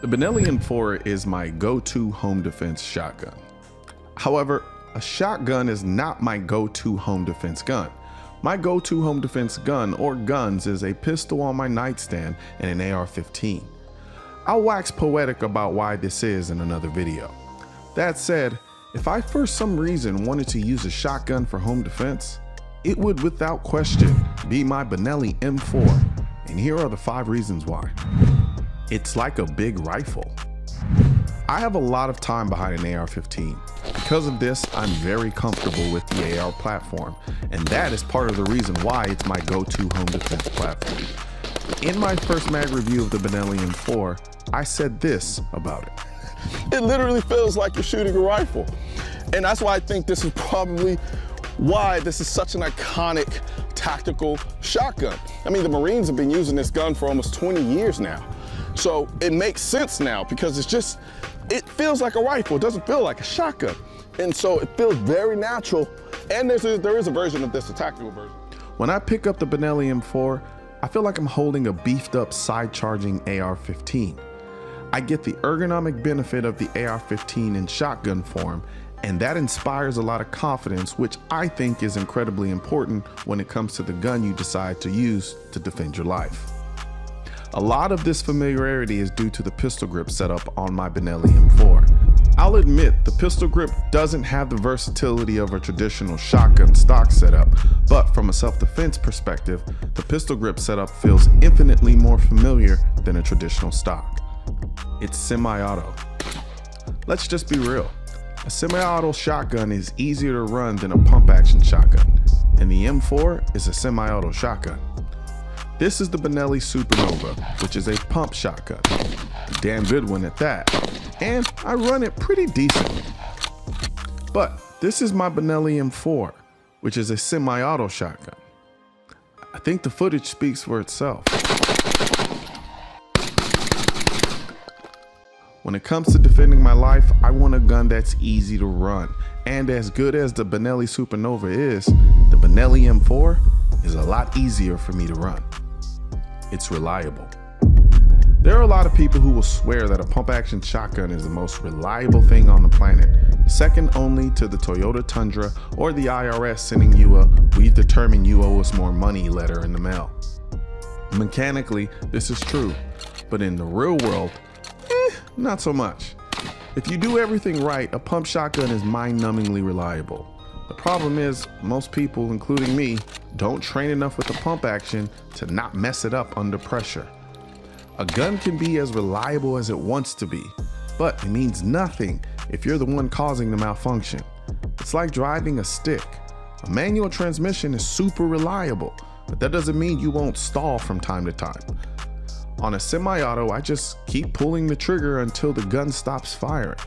The Benelli M4 is my go-to home defense shotgun. However, a shotgun is not my go-to home defense gun. My go-to home defense gun or guns is a pistol on my nightstand and an AR-15. I'll wax poetic about why this is in another video. That said, if I for some reason wanted to use a shotgun for home defense, it would without question be my Benelli M4, and here are the 5 reasons why. It's like a big rifle. I have a lot of time behind an AR-15. Because of this, I'm very comfortable with the AR platform, and that is part of the reason why it's my go-to home defense platform. In my first mag review of the Benelli M4, I said this about it. It literally feels like you're shooting a rifle. And that's why I think this is probably why this is such an iconic tactical shotgun. I mean, the Marines have been using this gun for almost 20 years now. So it makes sense now because it feels like a rifle. It doesn't feel like a shotgun. And so it feels very natural. And there is a version of this, a tactical version. When I pick up the Benelli M4, I feel like I'm holding a beefed up side charging AR-15. I get the ergonomic benefit of the AR-15 in shotgun form, and that inspires a lot of confidence, which I think is incredibly important when it comes to the gun you decide to use to defend your life. A lot of this familiarity is due to the pistol grip setup on my Benelli M4. I'll admit the pistol grip doesn't have the versatility of a traditional shotgun stock setup, but from a self-defense perspective, the pistol grip setup feels infinitely more familiar than a traditional stock. It's semi-auto. Let's just be real. A semi-auto shotgun is easier to run than a pump-action shotgun, and the M4 is a semi-auto shotgun. This is the Benelli Supernova, which is a pump shotgun. A damn good one at that, and I run it pretty decently. But this is my Benelli M4, which is a semi-auto shotgun. I think the footage speaks for itself. When it comes to defending my life, I want a gun that's easy to run. And as good as the Benelli Supernova is, the Benelli M4 is a lot easier for me to run. It's reliable. There are a lot of people who will swear that a pump-action shotgun is the most reliable thing on the planet, second only to the Toyota Tundra or the IRS sending you a "we determine you owe us more money" letter in the mail. Mechanically, this is true, but in the real world, not so much. If you do everything right, a pump shotgun is mind-numbingly reliable. The problem is, most people, including me, don't train enough with the pump action to not mess it up under pressure. A gun can be as reliable as it wants to be, but it means nothing if you're the one causing the malfunction. It's like driving a stick. A manual transmission is super reliable, but that doesn't mean you won't stall from time to time. On a semi-auto, I just keep pulling the trigger until the gun stops firing.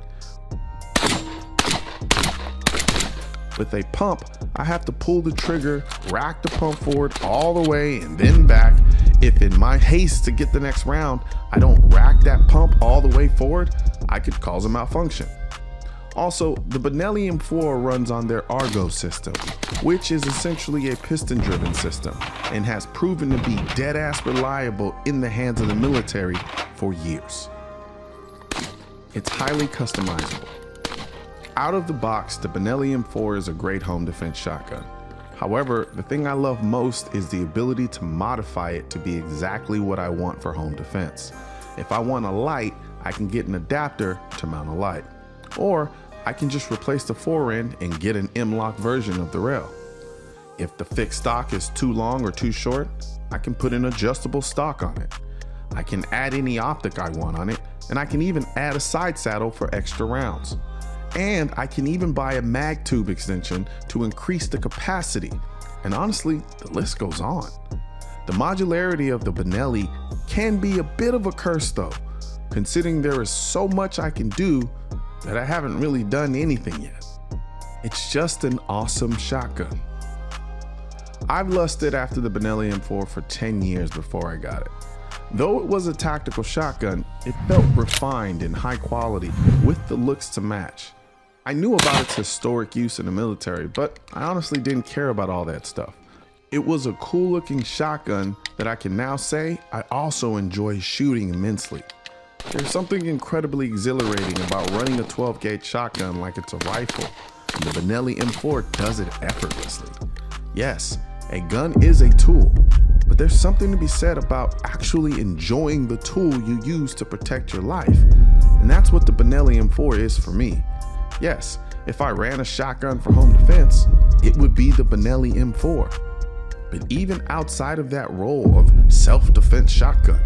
With a pump, I have to pull the trigger, rack the pump forward all the way and then back. If in my haste to get the next round, I don't rack that pump all the way forward, I could cause a malfunction. Also, the Benelli M4 runs on their Argo system, which is essentially a piston-driven system and has proven to be dead-ass reliable in the hands of the military for years. It's highly customizable. Out of the box, the Benelli M4 is a great home defense shotgun. However, the thing I love most is the ability to modify it to be exactly what I want for home defense. If I want a light, I can get an adapter to mount a light. Or I can just replace the forend and get an M-lock version of the rail. If the fixed stock is too long or too short, I can put an adjustable stock on it. I can add any optic I want on it, and I can even add a side saddle for extra rounds. And I can even buy a mag tube extension to increase the capacity. And honestly, the list goes on. The modularity of the Benelli can be a bit of a curse though, considering there is so much I can do that I haven't really done anything yet. It's just an awesome shotgun. I've lusted after the Benelli M4 for 10 years before I got it. Though it was a tactical shotgun, it felt refined and high quality with the looks to match. I knew about its historic use in the military, but I honestly didn't care about all that stuff. It was a cool looking shotgun that I can now say I also enjoy shooting immensely. There's something incredibly exhilarating about running a 12-gauge shotgun like it's a rifle, and the Benelli M4 does it effortlessly. Yes, a gun is a tool, but there's something to be said about actually enjoying the tool you use to protect your life, and that's what the Benelli M4 is for me. Yes, if I ran a shotgun for home defense, it would be the Benelli M4. But even outside of that role of self-defense shotgun,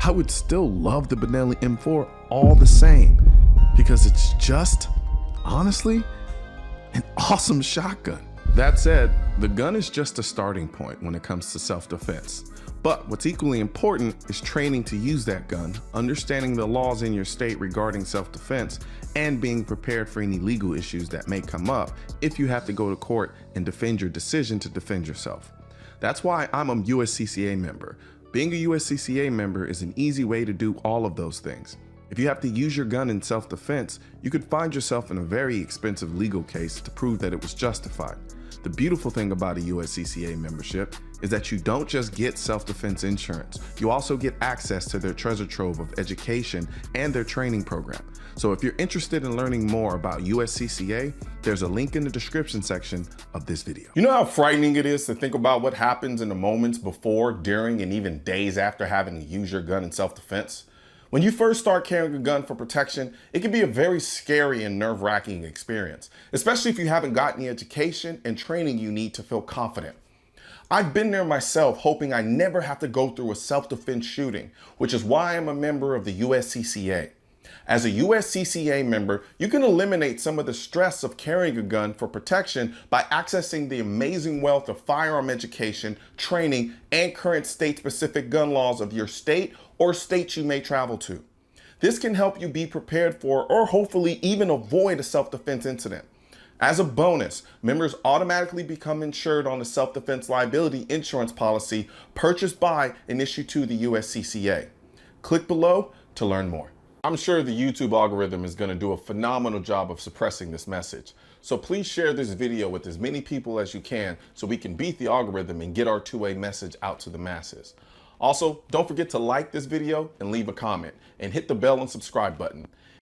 I would still love the Benelli M4 all the same, because it's just, honestly, an awesome shotgun. That said, the gun is just a starting point when it comes to self-defense. But what's equally important is training to use that gun, understanding the laws in your state regarding self-defense, and being prepared for any legal issues that may come up if you have to go to court and defend your decision to defend yourself. That's why I'm a USCCA member. Being a USCCA member is an easy way to do all of those things. If you have to use your gun in self-defense, you could find yourself in a very expensive legal case to prove that it was justified. The beautiful thing about a USCCA membership is that you don't just get self-defense insurance, you also get access to their treasure trove of education and their training program. So if you're interested in learning more about USCCA, there's a link in the description section of this video. You know how frightening it is to think about what happens in the moments before, during, and even days after having to use your gun in self-defense? When you first start carrying a gun for protection, it can be a very scary and nerve-wracking experience, especially if you haven't gotten the education and training you need to feel confident. I've been there myself, hoping I never have to go through a self-defense shooting, which is why I'm a member of the USCCA. As a USCCA member, you can eliminate some of the stress of carrying a gun for protection by accessing the amazing wealth of firearm education, training, and current state-specific gun laws of your state or states you may travel to. This can help you be prepared for, or hopefully even avoid, a self-defense incident. As a bonus, members automatically become insured on the self-defense liability insurance policy purchased by and issued to the USCCA. Click below to learn more. I'm sure the YouTube algorithm is going to do a phenomenal job of suppressing this message. So please share this video with as many people as you can so we can beat the algorithm and get our two-way message out to the masses. Also, don't forget to like this video and leave a comment, and hit the bell and subscribe button.